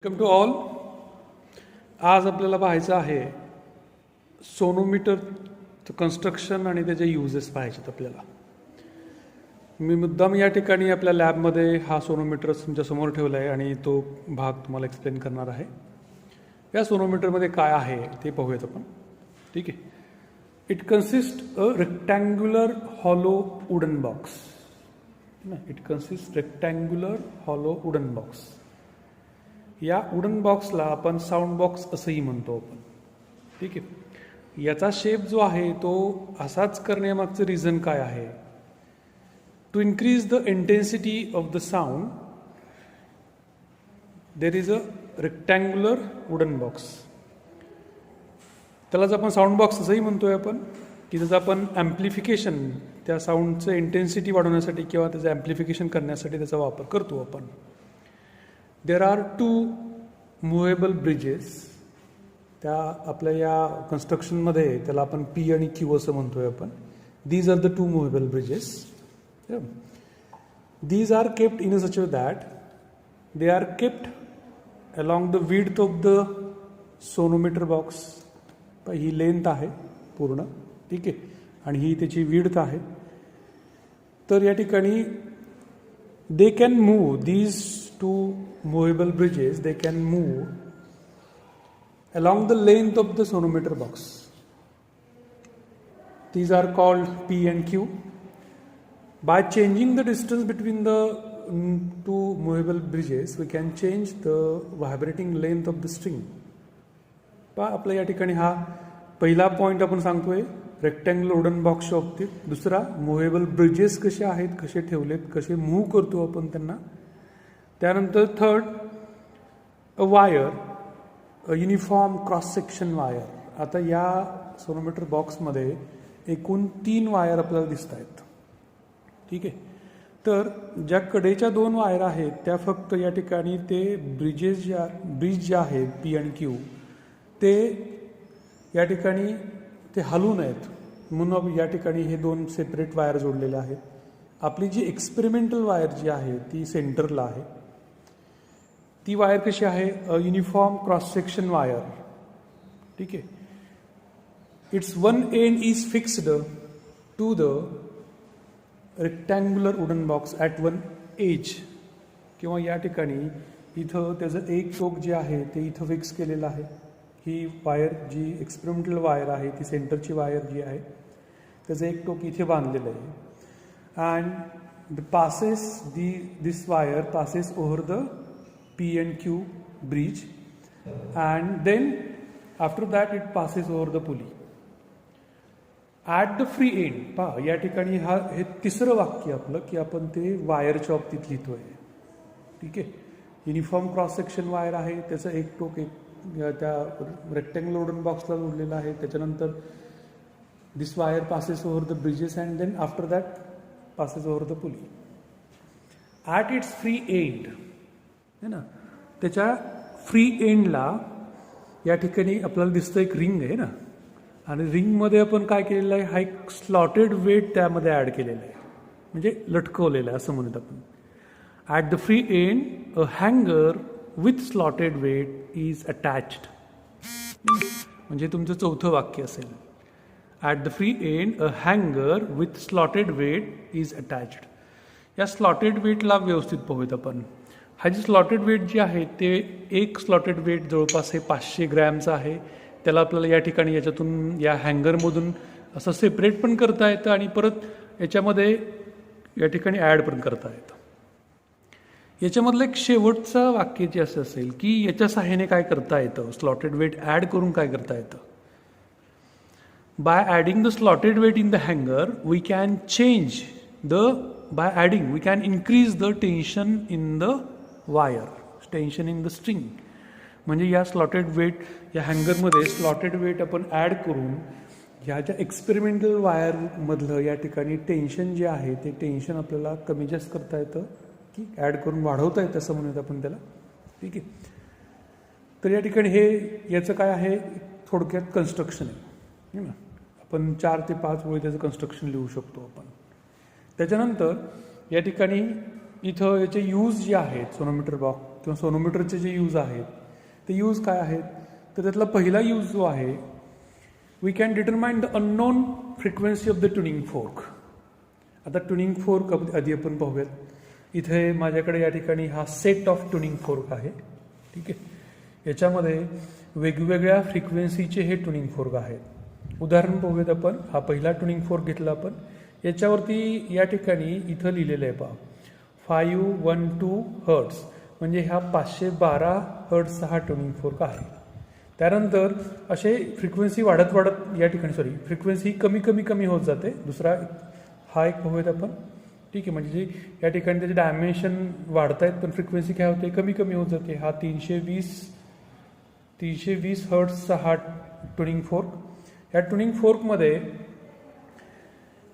Welcome to all. आज आपल्याला पाहायचं आहे सोनोमीटरचं कन्स्ट्रक्शन आणि त्याचे युजेस पाहायचेत आपल्याला. मी मुद्दाम या ठिकाणी आपल्या लॅबमध्ये हा सोनोमीटर तुमच्यासमोर ठेवला आहे आणि तो भाग तुम्हाला एक्सप्लेन करणार आहे. या सोनोमीटरमध्ये काय आहे ते पाहूयात आपण. ठीक आहे. It consist a rectangular hollow wooden box. It consist rectangular hollow wooden box. या वुडन बॉक्सला आपण साऊंड बॉक्स असंही म्हणतो आपण. ठीक आहे. याचा शेप जो आहे तो असाच करण्यामागचं रिझन काय आहे? To increase the intensity of the sound there is a rectangular wooden box. त्यालाच आपण साऊंड बॉक्स असंही म्हणतोय आपण, की त्याचं आपण ॲम्प्लिफिकेशन, त्या साऊंडचं इंटेन्सिटी वाढवण्यासाठी किंवा त्याचं ॲम्प्लिफिकेशन करण्यासाठी त्याचा वापर करतो आपण. There are two movable bridges. त्या आपल्या या कन्स्ट्रक्शनमध्ये त्याला आपण पी आणि क्यू असं म्हणतोय आपण. These are the two movable bridges. These are kept in a such way that they are kept along the width of the sonometer box. ही लेंथ आहे पूर्ण. ठीक आहे. आणि ही त्याची विड्थ आहे. तर या ठिकाणी they can move these two movable bridges. They can move along the length of the sonometer box. These are called P and Q. By changing the distance between the two movable bridges, we can change the vibrating length of the string. आपल्या या ठिकाणी हा पहिला point आपण सांगतोय rectangular wooden बॉक्सच्या बाबतीत. दुसरा मुव्हेबल ब्रिजेस कसे आहेत, कसे ठेवलेत, कसे मूव्ह करतो आपण त्यांना. त्यानंतर third a wire, a uniform cross section wire. आता या सोनोमीटर बॉक्समध्ये एकूण 3 वायर आपल्याला दिसत आहेत. ठीक आहे. तर ज्या कडेच्या 2 वायर आहेत त्या फक्त या ठिकाणी ते ब्रिज ज्या आहेत पी आणि क्यू, ते या ठिकाणी ते हलू नयेत म्हणून या ठिकाणी हे 2 सेपरेट वायर जोडलेले आहेत. आपली जी एक्सपेरिमेंटल वायर जी आहे ती सेंटरला आहे. ती वायर कशी आहे? Uniform cross section wire. ठीक आहे. Its one end is fixed to the rectangular wooden box at one edge. किंवा या ठिकाणी इथं त्याचं एक टोक जे आहे ते इथं फिक्स केलेलं आहे. ही वायर जी एक्सपेरिमेंटल वायर आहे ती सेंटरची वायर जी आहे त्याचं एक टोक इथे बांधलेलं आहे. And this wire passes over the P and Q bridge, and then after that it passes over the pulley. At the free end, पहा या ठिकाणी हे तिसरं वाक्य आपलं की आपण ते वायरच्या बाबतीत लिहितोय. ठीक आहे. युनिफॉर्म क्रॉस सेक्शन वायर आहे, त्याचं एक टोक त्या रेक्टँग्युलर वुडन बॉक्सला जोडलेलं आहे. त्याच्यानंतर this wire passes over the bridges and then after that passes over the pulley. At its free end, है ना, त्याच्या फ्री एंडला या ठिकाणी आपल्याला दिसतं एक रिंग आहे ना, आणि रिंगमध्ये आपण काय केलेलं आहे, हा एक स्लॉटेड वेट त्यामध्ये ॲड केलेला आहे, म्हणजे लटकवलेलं आहे असं म्हणत आपण. At the free end a हँगर with slotted weight is attached. म्हणजे तुमचं चौथं वाक्य असेल. At the free end, a hanger with slotted weight is attached. या स्लॉटेड वेटला व्यवस्थित पाहूयात आपण. हा जी स्लॉटेड वेट जी आहे ते एक स्लॉटेड वेट जवळपास हे 500 ग्रॅमचं आहे. त्याला आपल्याला या ठिकाणी याच्यातून या हँगरमधून असं सेपरेट पण करता येतं आणि परत याच्यामध्ये या ठिकाणी ॲड पण करता येतं. याच्यामधलं एक शेवटचं वाक्य जे असं असेल की याच्या सहाय्याने काय करता येतं, स्लॉटेड वेट ॲड करून काय करता येतं. By adding the slotted weight in the hanger, we can increase the tension in the wire, tension in the string. म्हणजे या स्लॉटेड वेट या हँगरमध्ये स्लॉटेड वेट आपण ॲड करून ह्या ज्या एक्सपेरिमेंटल वायरमधलं या ठिकाणी टेन्शन जे आहे ते टेन्शन आपल्याला कमी जास्त करता येतं की ॲड करून वाढवता येतं असं म्हणूयात आपण त्याला. ठीक आहे. तर या ठिकाणी हे याचं काय आहे, थोडक्यात कन्स्ट्रक्शन आहे ना. आपण 4 ते 5 वेळ त्याचं कन्स्ट्रक्शन लिहू शकतो आपण. त्याच्यानंतर या ठिकाणी इथं याचे यूज जे आहेत सोनोमीटर किंवा सोनोमीटरचे जे यूज आहेत ते यूज काय आहेत, तर त्यातला पहिला यूज जो आहे, we can determine the unknown frequency of the tuning fork. आता ट्युनिंग फोर्क आधी आपण पाहूयात. इथे माझ्याकडे या ठिकाणी हा सेट ऑफ ट्युनिंग फोर्क आहे. ठीक आहे, याच्यामध्ये वेगवेगळ्या फ्रिक्वेन्सीचे हे ट्युनिंग फोर्क आहेत. उदाहरण पाहूयात आपण. हा पहिला ट्युनिंग फोर्क घेतला आपण. याच्यावरती या ठिकाणी इथं लिहिलेलं आहे पहा 512 हर्ट्स, म्हणजे हा 512 हर्ट्सचा हा ट्युनिंग फोर्क आहे. त्यानंतर असे फ्रिक्वेन्सी वाढत या ठिकाणी फ्रिक्वेन्सी कमी होत जाते. दुसरा हा एक पाहूयात आपण. ठीक आहे, म्हणजे या ठिकाणी त्याचे डायमेन्शन वाढत आहेत पण फ्रिक्वेन्सी काय होते, कमी होत जाते. हा 320 हर्ट्सचा हा ट्युनिंग फोर्क. या ट्युनिंग फोर्कमध्ये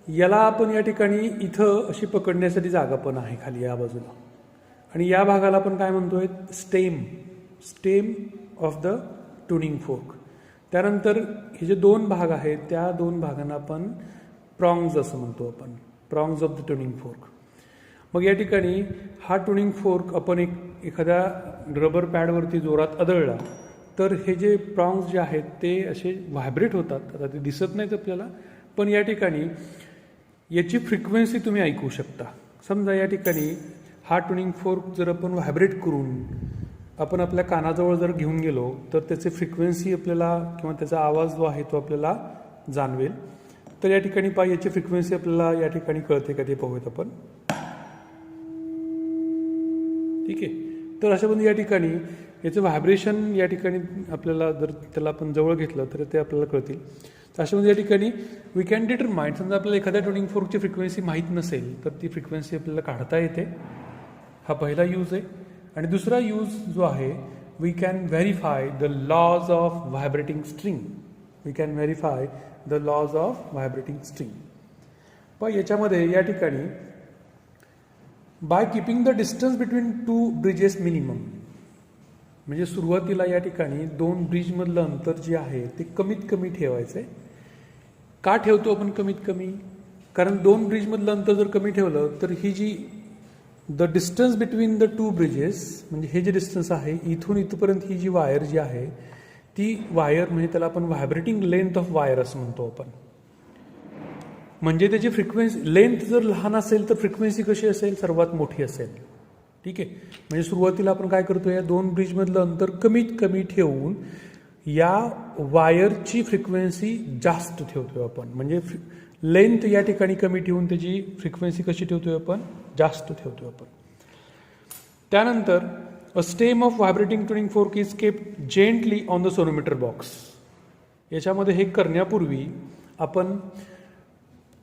याला आपण या ठिकाणी इथं अशी पकडण्यासाठी जागा पण आहे खाली या बाजूला, आणि या भागाला आपण काय म्हणतोय, stem of the tuning fork. त्यानंतर हे जे दोन भाग आहेत त्या दोन भागांना आपण प्रॉंग्ज असं म्हणतो आपण, प्रॉंग्ज ऑफ द ट्युनिंग फोर्क. मग या ठिकाणी हा ट्युनिंग फोर्क आपण एखाद्या रबर पॅडवरती जोरात आदळला तर हे जे प्रॉंग्ज जे आहेत ते असे व्हायब्रेट होतात. आता ते दिसत नाहीत आपल्याला, पण या ठिकाणी याची फ्रिक्वेन्सी तुम्ही ऐकू शकता. समजा या ठिकाणी हा ट्युनिंग फोर्क जर आपण व्हायब्रेट करून आपण आपल्या कानाजवळ जर घेऊन गेलो तर त्याची फ्रिक्वेन्सी आपल्याला किंवा त्याचा आवाज जो आहे तो आपल्याला जाणवेल. तर या ठिकाणी याची फ्रिक्वेन्सी आपल्याला या ठिकाणी कळते का ते पाहूयात आपण. ठीक आहे, तर अशा पण या ठिकाणी याचं व्हायब्रेशन या ठिकाणी आपल्याला जर त्याला आपण जवळ घेतलं तर ते आपल्याला कळतील. तर अशा या ठिकाणी वी कॅन डिटरमाइन, समजा आपल्याला एखाद्या ट्युनिंग फोर्कची फ्रिक्वेन्सी माहीत नसेल तर ती फ्रिक्वेन्सी आपल्याला काढता येते. हा पहिला यूज आहे. आणि दुसरा यूज जो आहे, we can verify the laws of vibrating string. We can verify the laws of vibrating string. पण याच्यामध्ये या ठिकाणी by keeping the distance between two bridges minimum, म्हणजे सुरुवातीला या ठिकाणी दोन ब्रिजमधलं अंतर जे आहे ते कमीत कमी ठेवायचं आहे. का ठेवतो आपण कमीत कमी, कारण दोन ब्रिजमधलं अंतर जर कमी ठेवलं तर ही जी the distance between the two bridges, म्हणजे हे जे डिस्टन्स आहे इथून इथपर्यंत ही जी वायर जी आहे ती वायर, म्हणजे त्याला आपण व्हायब्रेटिंग लेंथ ऑफ वायर असं म्हणतो आपण. म्हणजे त्याची फ्रिक्वेन्सी लेंथ जर लहान असेल तर फ्रिक्वेन्सी कशी असेल, सर्वात मोठी असेल. ठीक आहे, म्हणजे सुरुवातीला आपण काय करतो, या दोन ब्रिजमधलं अंतर कमीत कमी ठेवून या वायरची फ्रिक्वेन्सी जास्त ठेवतोय आपण. म्हणजे लेंथ या ठिकाणी कमी ठेवून त्याची फ्रिक्वेन्सी कशी ठेवतोय आपण, जास्त ठेवतोय आपण. त्यानंतर a stem of vibrating tuning fork is kept gently on the sonometer box. याच्यामध्ये हे करण्यापूर्वी आपण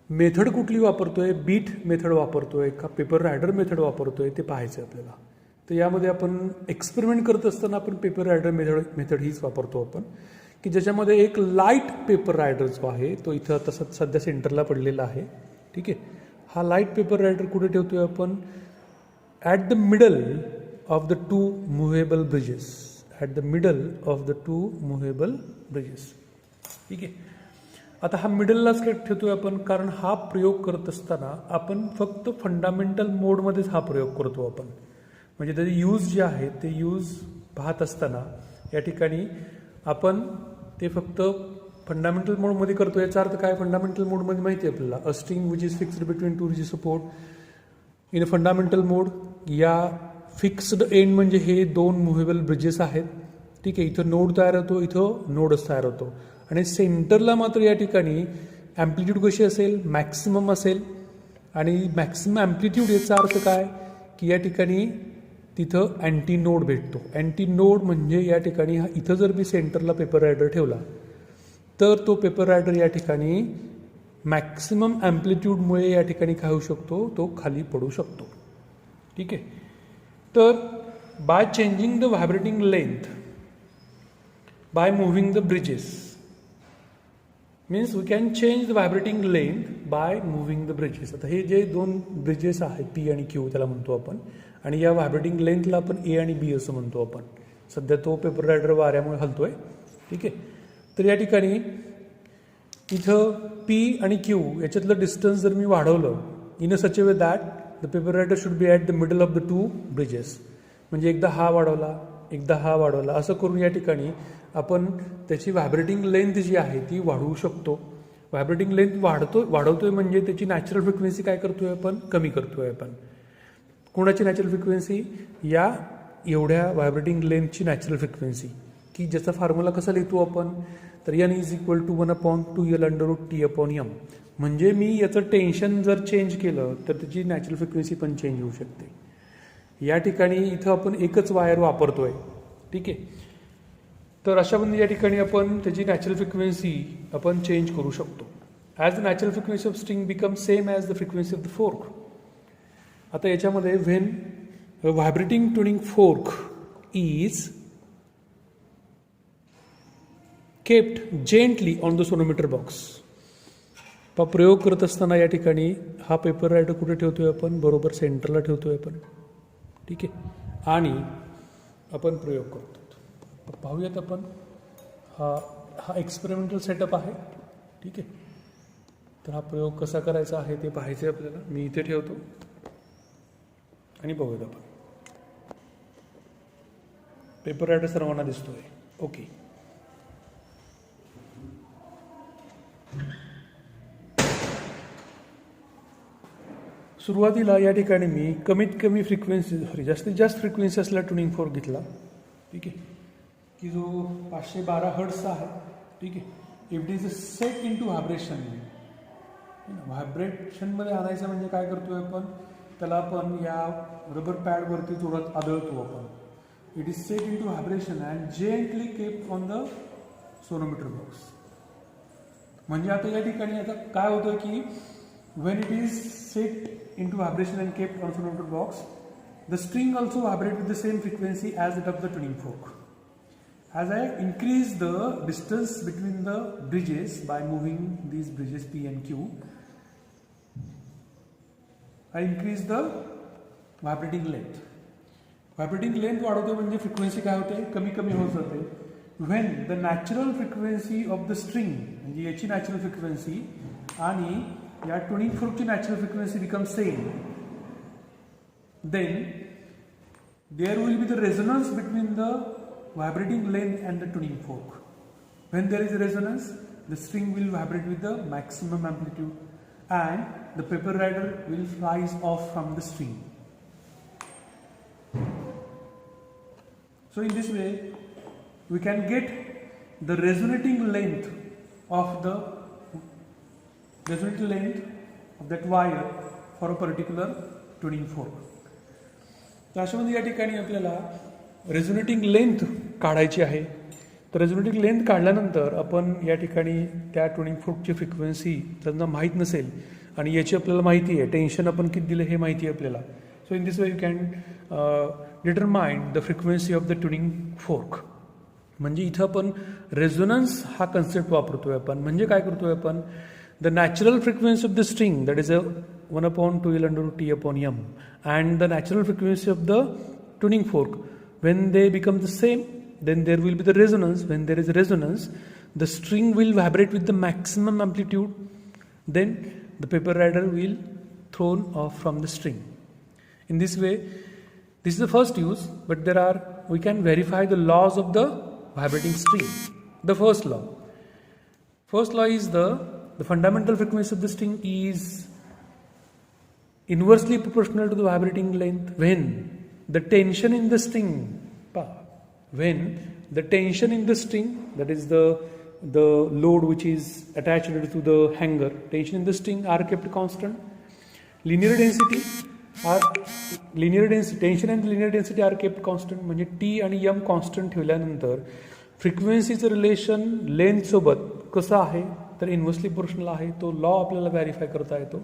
मेथड कुठली वापरतोय, बीट मेथड वापरतोय का पेपर रायडर मेथड वापरतोय ते पाहायचं आपल्याला. तर यामध्ये आपण एक्सपेरिमेंट करत असताना आपण पेपर रायडर मेथड हीच वापरतो आपण, की ज्याच्यामध्ये एक लाईट पेपर रायडर जो आहे तो इथं आता सध्या सेंटरला पडलेला आहे. ठीक आहे, हा लाईट पेपर रायडर कुठे ठेवतोय आपण, at the middle of the two movable bridges. At the middle of the two movable bridges. ठीक आहे, आता हा मिडललाच काय ठेवतोय आपण, कारण हा प्रयोग करत असताना आपण फक्त फंडामेंटल मोडमध्येच हा प्रयोग करतो आपण. म्हणजे त्याचे यूज जे आहे ते यूज पाहत असताना या ठिकाणी आपण ते फक्त फंडामेंटल मोडमध्ये करतो. याचा अर्थ काय, फंडामेंटल मोडमध्ये माहिती आहे आपल्याला, a string which is fixed between two rigid support in a fundamental mode. या फिक्स्ड एंड म्हणजे हे दोन मुव्हेबल ब्रिजेस आहेत. ठीक आहे, इथं नोड तयार होतो, इथं नोडच तयार होतो. आणि सेंटरला मात्र या ठिकाणी ॲम्प्लिट्यूड कशी असेल, मॅक्सिमम असेल. आणि मॅक्सिमम ॲम्प्लिट्यूड याचा अर्थ काय, की या ठिकाणी तिथं अँटी नोड भेटतो. अँटी नोड म्हणजे या ठिकाणी इथं जर मी सेंटरला पेपर रायडर ठेवला तर तो पेपर रायडर या ठिकाणी मॅक्सिमम ॲम्प्लिट्यूडमुळे या ठिकाणी काय होऊ शकतो, तो खाली पडू शकतो. ठीक आहे, तर by changing the vibrating length by moving the bridges, means we can change the vibrating length by moving the bridges. आता हे जे दोन ब्रिजेस आहेत पी आणि क्यू त्याला म्हणतो आपण, आणि या व्हायब्रेटिंग लेंथला आपण ए आणि बी असं म्हणतो आपण. सध्या तो पेपर रायडर वाऱ्यामुळे हलतोय. ठीक आहे, तर या ठिकाणी इथं पी आणि क्यू याच्यातलं डिस्टन्स जर मी वाढवलं in a such a way that the paper rider should be at the middle of the two bridges. म्हणजे एकदा हा वाढवला, एकदा हा वाढवला, असं करून या ठिकाणी आपण त्याची व्हायब्रेटिंग लेंथ जी आहे ती वाढवू शकतो. व्हायब्रेटिंग लेंथ वाढवतोय म्हणजे त्याची नॅचरल फ्रिक्वेन्सी काय करतोय आपण, कमी करतोय आपण. कोणाची नॅचरल फ्रिक्वेन्सी, या एवढ्या व्हायब्रेटिंग लेंथची नॅचरल फ्रिक्वेन्सी, की ज्याचा फॉर्म्युला कसा लिहितो आपण, तर n is equal to 1/2L/T/m. म्हणजे मी याचं टेन्शन जर चेंज केलं तर त्याची नॅचरल फ्रिक्वेन्सी पण चेंज होऊ शकते. या ठिकाणी इथं आपण एकच वायर वापरतोय, ठीक आहे. तर अशा म्हणजे या ठिकाणी आपण त्याची नॅचरल फ्रिक्वेन्सी आपण चेंज करू शकतो. As the natural frequency of string become same as the frequency of the fork. आता याच्यामध्ये when vibrating tuning fork is kept gently on the sonometer box. प्रयोग करत असताना या ठिकाणी हा पेपर रायडर कुठे ठेवतोय आपण, बरोबर सेंटरला ठेवतोय आपण, ठीक आहे. आणि आपण प्रयोग करतो. पाहूयात आपण, हा एक्सपेरिमेंटल सेटअप आहे, ठीक आहे. तर हा प्रयोग कसा करायचा आहे ते पाहायचं आहे आपल्याला. मी इथे ठेवतो आणि बघूयात आपण. पेपर रायडर सर्वांना दिसतोय, ओके. सुरुवातीला या ठिकाणी मी कमीत कमी फ्रिक्वेन्सी, जास्तीत जास्त फ्रिक्वेन्सी असलेला ट्युनिंग फोर्क घेतला, ठीक आहे, की जो 512 हर्ट्झचा आहे, ठीक आहे. If it is set into vibration, व्हायब्रेशनमध्ये आणायचं म्हणजे काय करतोय आपण, त्याला आपण या रबर पॅडवरती जोरात आदळतो आपण. It is set into vibration and gently kept on the sonometer box. म्हणजे आता या ठिकाणी आता काय होतं की when it is set into vibration and kept on sonometer box, the string also vibrates with the same frequency as that of the tuning fork. As I increase the distance between the bridges by moving these bridges P and Q, I increase the vibrating length. Vibrating length वाढवतो म्हणजे frequency काय होते, कमी कमी होत जाते. When the natural frequency of the string, म्हणजे याची नॅचरल फ्रिक्वेन्सी आणि या ट्युनिंग फोर्कची natural frequency become same, then there will be the resonance between the vibrating length and the tuning fork. When there is resonance, the string will vibrate with the maximum amplitude and the paper rider will flies off from the string. So in this way we can get the resonating length of that wire for a particular tuning fork. तर अशामध्ये या ठिकाणी आपल्याला resonating length काढायची आहे. तर resonating length काढल्यानंतर आपण या ठिकाणी त्या ट्युनिंग फोर्कची फ्रिक्वेन्सी त्यांना माहीत नसेल आणि याची आपल्याला माहिती आहे, टेन्शन आपण किती दिलं हे माहिती आहे आपल्याला. So in this way you can determine the frequency of the tuning fork. म्हणजे इथं आपण रेझोनन्स हा कन्सेप्ट वापरतोय आपण. म्हणजे काय करतोय आपण, the natural frequency of the string, that is a 1/2L/T/m, and the natural frequency of the tuning fork, when they become the same, then there will be the resonance. When there is a resonance, the string will vibrate with the maximum amplitude, then the paper rider will thrown off from the string. In this way, this is the first use, but we can verify the laws of the vibrating string. The first law is the fundamental frequency of the string is inversely proportional to the vibrating length when the tension in the string, that is the load which is attached to the hanger, tension in the string are kept constant. Tension and linear density are kept constant. म्हणजे T आणि M constant ठेवल्यानंतर फ्रिक्वेन्सीचं relation length सोबत कसं आहे, तर inversely proportional आहे. तो law आपल्याला व्हेरीफाय करता येतो.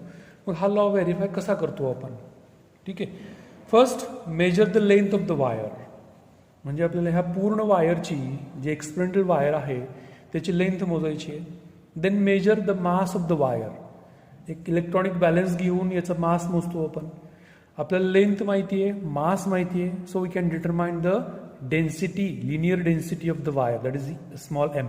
मग हा लॉ व्हेरीफाय कसा करतो आपण, ठीक आहे. First measure the length of the wire. म्हणजे आपल्याला ह्या पूर्ण वायरची जी एक्सपेरिमेंटल वायर आहे त्याची लेंथ मोजायची आहे. Then measure the mass of the wire. एक इलेक्ट्रॉनिक बॅलन्स घेऊन याचा मास मोजतो आपण. आपल्याला लेंथ माहिती आहे, मास माहिती आहे, so we can determine the density, linear density of the wire, that is small m.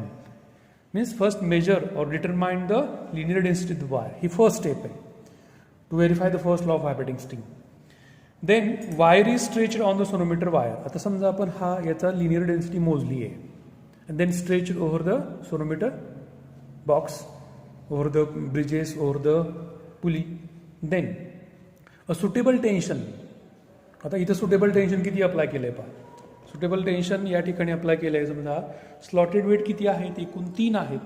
Means first measure or determine the linear density of the wire. He first step to verify the first law of vibrating string. Then wire is stretched on the sonometer wire. आता समजा आपण हा याचा linear density मोजली आहे and then stretched over the sonometer box, over the bridges, over the pulley. Then a suitable tension. आता इथं suitable tension किती अप्लाय केलं आहे पहा. सुटेबल टेन्शन या ठिकाणी अप्लाय केलं आहे. समजा स्लॉटेड वेट किती आहेत, एकूण 3 आहेत.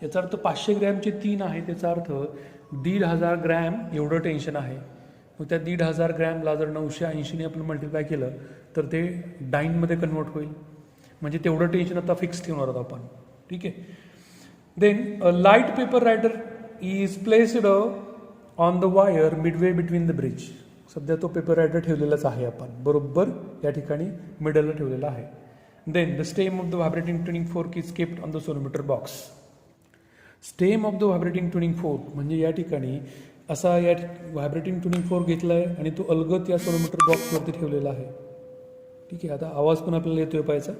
याचा अर्थ 500 ग्रॅमचे 3 आहेत. याचा अर्थ 1500 ग्रॅम एवढं टेन्शन आहे. मग त्या 1500 ग्रॅमला जर 980ने आपण मल्टिप्लाय केलं तर ते डाईनमध्ये कन्वर्ट होईल. म्हणजे तेवढं टेन्शन आता फिक्स ठेवणार आहोत आपण. ठीक आहे. Then a light paper rider is placed on the wire midway between the bridge. सध्या तो पेपर रायडर ठेवलेलाच आहे आपण, बरोबर या ठिकाणी मिडलला ठेवलेला आहे. Then the stem of the vibrating tuning fork is kept on the sonometer box. Stem of the vibrating tuning fork म्हणजे या ठिकाणी असा या व्हायब्रेटिंग ट्युनिंग फोर्क घेतला आहे आणि तो अलगत या सोनोमीटर बॉक्सवरती ठेवलेला आहे. ठीक आहे. आता आवाज पण आपल्याला येतोय पाहायचा.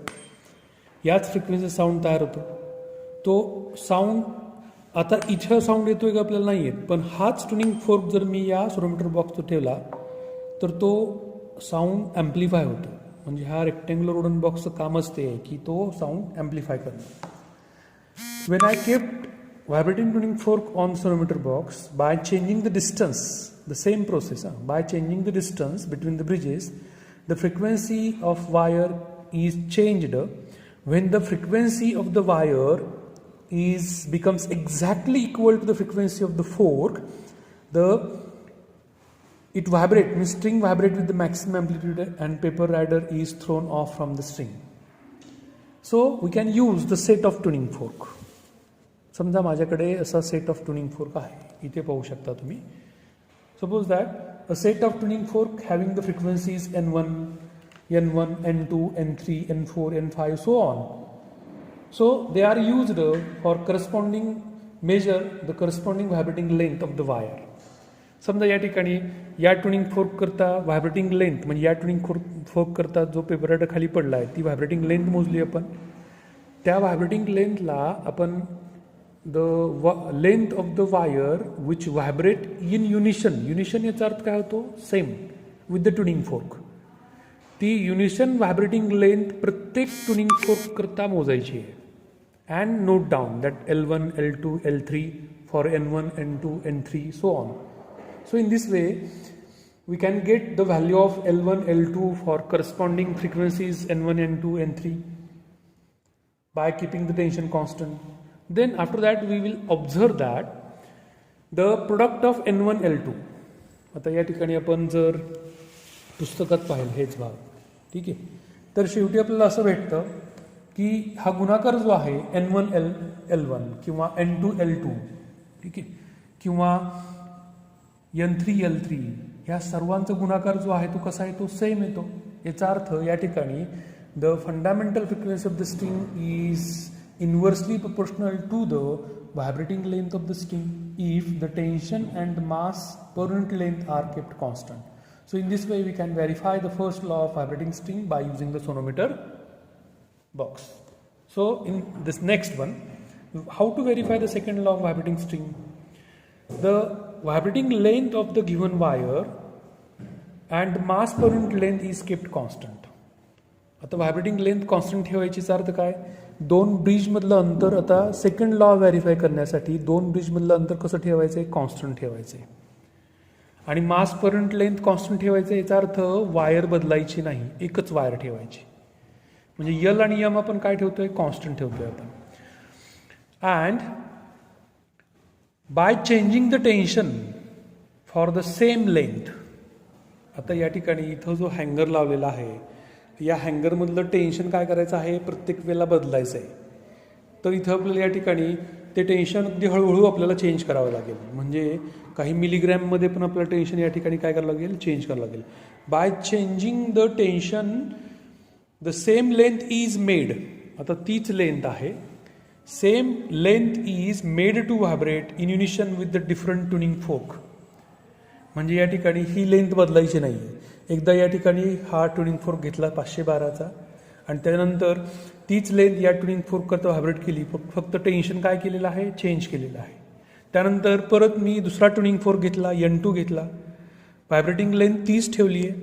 याच फ्रिक्वेन्सी साऊंड तयार होतो. तो साऊंड आता इथं साऊंड येतोय का आपल्याला नाही येत, पण हाच ट्युनिंग फोर्क जर मी या सोनोमीटर बॉक्सवर ठेवला तर तो साऊंड ॲम्प्लिफाय होतो. म्हणजे हा रेक्टँग्युलर वुडन बॉक्सचं कामच ते आहे की तो साऊंड ॲम्प्लिफाय करणं. When I kept vibrating tuning fork on sonometer box, by changing the distance, the same process, by changing the distance between the bridges, the frequency of wire is changed. When the frequency of the wire becomes exactly equal to the frequency of the fork, it vibrate, means string vibrate with the maximum amplitude and paper rider is thrown off from the string. So we can use the set of tuning fork. समजा माझ्याकडे असा set of tuning fork आहे. इथे पाहू शकता तुम्ही. Suppose that a set of tuning fork having the frequencies N1, N1, N2, N3, N4, N5, so on. So they are used for corresponding measure the corresponding vibrating length of the wire. समजा या ठिकाणी या tuning fork करता vibrating length म्हणजे या tuning fork करता जो paper rider खाली पडला आहे ती व्हायब्रेटिंग लेंथ मोजली आपण. त्या व्हायब्रेटिंग लेंथला आपण the length of the wire which vibrate in unison. Unison याचा अर्थ काय होतो, same with the tuning fork. ती युनिशन व्हायब्रेटिंग लेंथ प्रत्येक ट्युनिंग फोर्क करता मोजायची आहे. And note down that L1, L2, L3 for N1, N2, N3, so on. So in this way we can get the value of L1, L2 for corresponding frequencies N1, N2, N3 by keeping the tension constant. Then after that we will observe that the product of N1, L2. आता या ठिकाणी आपण जर पुस्तकात पाहिलं हेच भाग, ठीक आहे, तर शेवटी आपल्याला असं भेटतं की हा गुणाकार जो आहे N1, L1 किंवा N2, L2, ठीक आहे, किंवा N3, L3 ह्या सर्वांचा गुणाकार जो आहे तो कसा येतो, सेम येतो. याचा अर्थ या ठिकाणी the fundamental frequency of the string is inversely proportional to the vibrating length of the string if the tension and the mass per unit length are kept constant. So in this way we can verify the first law of vibrating string by using the sonometer box. So in this next one, how to verify the second law of vibrating string? The vibrating length of the given wire and mass per unit length is kept constant. आता vibrating length constant ठेवायचीचा अर्थ काय, दोन ब्रिजमधलं अंतर आता second law verify करण्यासाठी दोन ब्रिजमधलं अंतर कसं ठेवायचं आहे, कॉन्स्टंट ठेवायचं आहे. आणि मास पर युनिट लेंथ कॉन्स्टंट ठेवायचं याचा अर्थ वायर बदलायची नाही, एकच वायर ठेवायची. म्हणजे यल आणि यम आपण काय ठेवतोय, कॉन्स्टंट ठेवतोय आपण. And bye changing the tension for the same length. आता या ठिकाणी इथं जो हँगर लावलेला आहे या हँगरमधलं टेन्शन काय करायचं आहे, प्रत्येक वेळेला बदलायचं आहे. तर इथं आपल्याला या ठिकाणी ते टेन्शन अगदी हळूहळू आपल्याला चेंज करावं लागेल. म्हणजे काही मिलीग्रॅममध्ये पण आपल्याला टेन्शन या ठिकाणी काय करावं लागेल, चेंज करावं लागेल. By changing the tension the same length is made. आता तीच लेंथ आहे, same length is made to vibrate in unison with the different tuning fork. म्हणजे या ठिकाणी ही लेंथ बदलायची नाही. एकदा या ठिकाणी हा ट्युनिंग फोर्क घेतला 512चा आणि त्यानंतर तीच लेंथ या ट्युनिंग फोर्क करता व्हायब्रेट केली, फक्त टेन्शन काय केलेलं आहे, चेंज केलेलं आहे. त्यानंतर परत मी दुसरा ट्युनिंग फोर्क घेतला, N2 घेतला, व्हायब्रेटिंग लेंथ तीच ठेवली आहे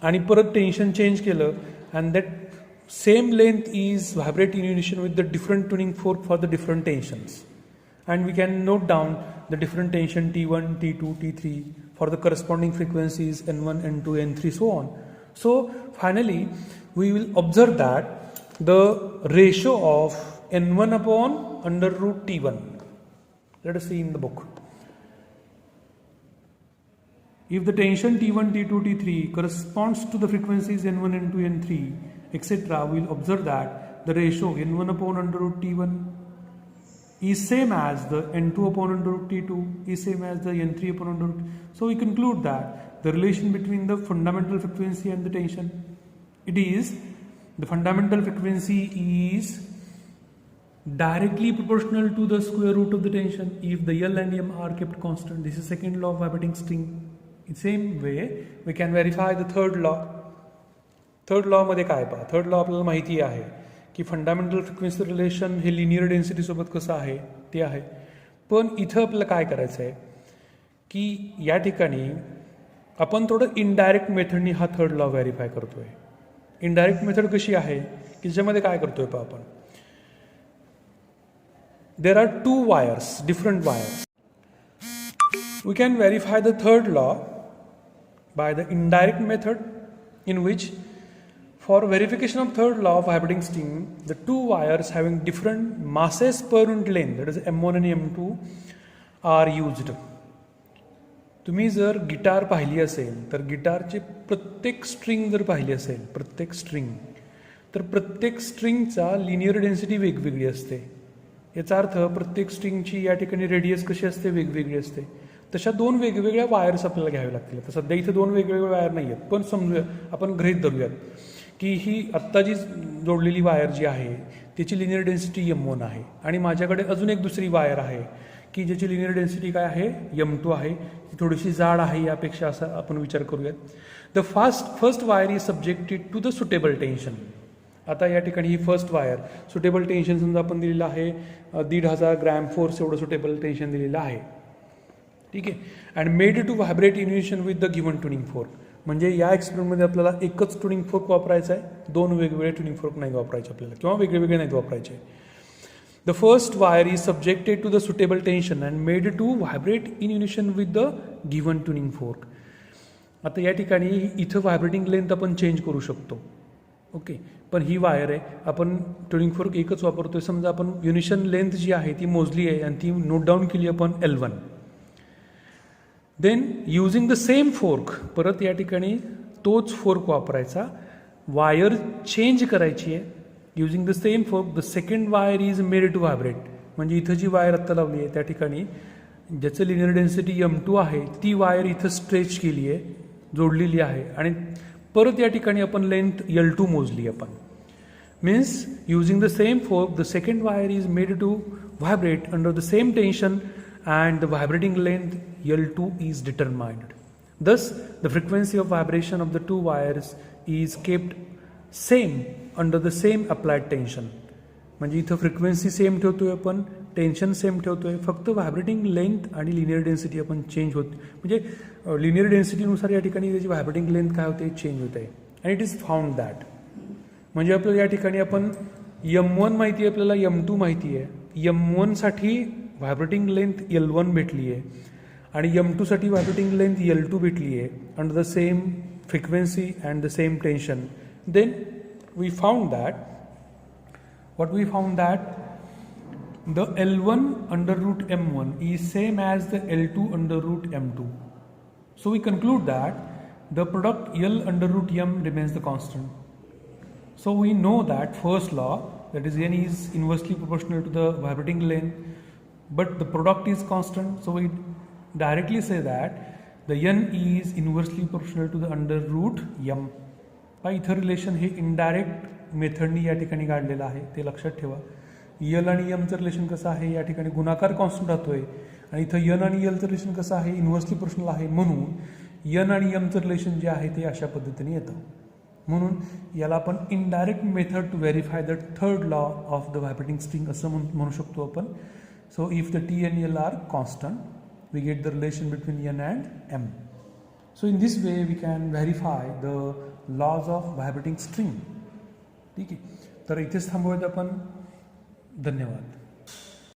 आणि परत टेन्शन चेंज केलं and that same length is vibrate in unison with the different tuning fork for the different tensions. And we can note down the different tension T1, T2, T3 for the corresponding frequencies N1, N2, N3, so on. So finally, we will observe that the ratio of N1 upon under root T1. Let us see in the book. If the tension T1, T2, T3 corresponds to the frequencies N1, N2, N3, etc., we will observe that the ratio N1 upon under root T1 is same as the N2 upon under root T2 is same as the N3 upon under root. So we conclude that the relation between the fundamental frequency and the tension, it is the fundamental frequency is directly proportional to the square root of the tension if the L and M are kept constant. This is second law of vibrating string. In same way we can verify the third law. Third law मध्ये काय पहा, third law आपल्याला माहिती आहे की fundamental frequency relation हे linear density सोबत कसं आहे ते आहे. पण इथं आपल्याला काय करायचं आहे की या ठिकाणी आपण थोडं इनडायरेक्ट मेथडनी हा थर्ड लॉ व्हेरीफाय करतोय. इनडायरेक्ट मेथड कशी आहे की ज्याच्यामध्ये काय करतोय पहा आपण, there are two wires, different wires. We can verify the third law by the indirect method in which for verification of third law of vibrating string, the two wires having different masses per unit length, that is M1 and M2, are used. तुम्ही जर guitar पाहिली असेल तर गिटारची प्रत्येक string जर पाहिली असेल, प्रत्येक स्ट्रिंग, तर प्रत्येक स्ट्रिंगचा लिनियर डेन्सिटी वेगवेगळी असते. याचा अर्थ प्रत्येक स्ट्रिंगची या ठिकाणी रेडियस कशी असते, वेगवेगळी असते. तशा दोन वेगवेगळ्या वायर्स आपल्याला घ्यावे लागतील. तर सध्या इथे दोन वेगवेगळे वायर नाही आहेत, पण समजूया, आपण गृहीत धरूयात की ही आत्ता जी जोडलेली वायर जी आहे त्याची लिनियर डेन्सिटी M1 आहे आणि माझ्याकडे अजून एक दुसरी वायर आहे की ज्याची लिनियर डेन्सिटी काय आहे, M2 आहे. ती थोडीशी जाड आहे यापेक्षा, असा आपण विचार करूयात. The first wire is subjected to the suitable tension. आता या ठिकाणी ही फर्स्ट वायर सुटेबल टेन्शन समजा आपण दिलेलं आहे 1500 ग्रॅम फोर्स एवढं सुटेबल टेन्शन दिलेलं आहे, ठीक आहे. And made to vibrate in unison with the given tuning fork. म्हणजे या एक्सपेरिमेंटमध्ये आपल्याला एकच ट्युनिंग फोर्क वापरायचा आहे, दोन वेगवेगळे ट्युनिंग फोर्क नाही वापरायचे आपल्याला, किंवा वेगवेगळे नाहीत वापरायचे. The first wire is subjected to the suitable tension and made to vibrate in unison with the given tuning fork. आता या ठिकाणी इथं व्हायब्रेटिंग लेंथ आपण चेंज करू शकतो, ओके. पण ही वायर आहे, आपण ट्युनिंग फोर्क एकच वापरतोय. समजा आपण युनिशन लेंथ जी आहे ती मोजली आहे आणि ती नोट डाऊन केली आपण L1. Then using the same fork, परत या ठिकाणी तोच फोर्क वापरायचा, वायर चेंज करायची आहे. Using the same fork the second wire is made to vibrate. म्हणजे इथं जी वायर आत्ता लावली आहे त्या ठिकाणी ज्याचं लिनियर डेन्सिटी M2 आहे ती वायर इथं स्ट्रेच केली आहे, जोडलेली आहे, आणि परत या ठिकाणी आपण लेंथ L2 मोजली आपण. Means using the same fork the second wire is made to vibrate under the same tension and the vibrating length L2 is determined. Thus, the frequency of vibration of the two wires is kept same under the same applied tension. म्हणजे इथं frequency same ठेवतोय आपण, tension same ठेवतोय, फक्त vibrating length आणि linear density आपण change होत, म्हणजे लिनियर डेन्सिटीनुसार या ठिकाणी त्याची व्हायब्रेटिंग लेंथ काय होते, चेंज होत आहे. And it is found that. म्हणजे आपल्याला या ठिकाणी आपण M1 माहिती आहे, आपल्याला M2 माहिती आहे. M1 साठी व्हायब्रेटिंग लेंथ L1 भेटली आहे आणि M2 साठी व्हायब्रेटिंग लेंथ L2 भेटली आहे under the same frequency and the same tension. Then we found that, what we found that the L1 under root M1 is same as the L2 under root M2. So we conclude that the product L under root M remains the constant. So we know that first law, that is N is inversely proportional to the vibrating length, but the product is constant. So we directly say that the N is inversely proportional to the under root M. इथं relation हे indirect मेथडनी या ठिकाणी काढलेलं आहे, ते लक्षात ठेवा. L आणि M चं रिलेशन कसं आहे, या ठिकाणी गुणाकार कॉन्स्टंट राहतोय आणि इथं N आणि L चं रिलेशन कसं आहे, इन्व्हर्सली प्रोपोर्शनल आहे. म्हणून N आणि M चं रिलेशन जे आहे ते अशा पद्धतीने येतं. म्हणून याला आपण indirect method to verify the third law of the vibrating string असं म्हणू शकतो आपण. So if the T and L are constant, we get the relation between N and M. So in this way we can verify the laws of vibrating string. ठीक आहे, तर इथेच थांबूयात आपण. धन्यवाद.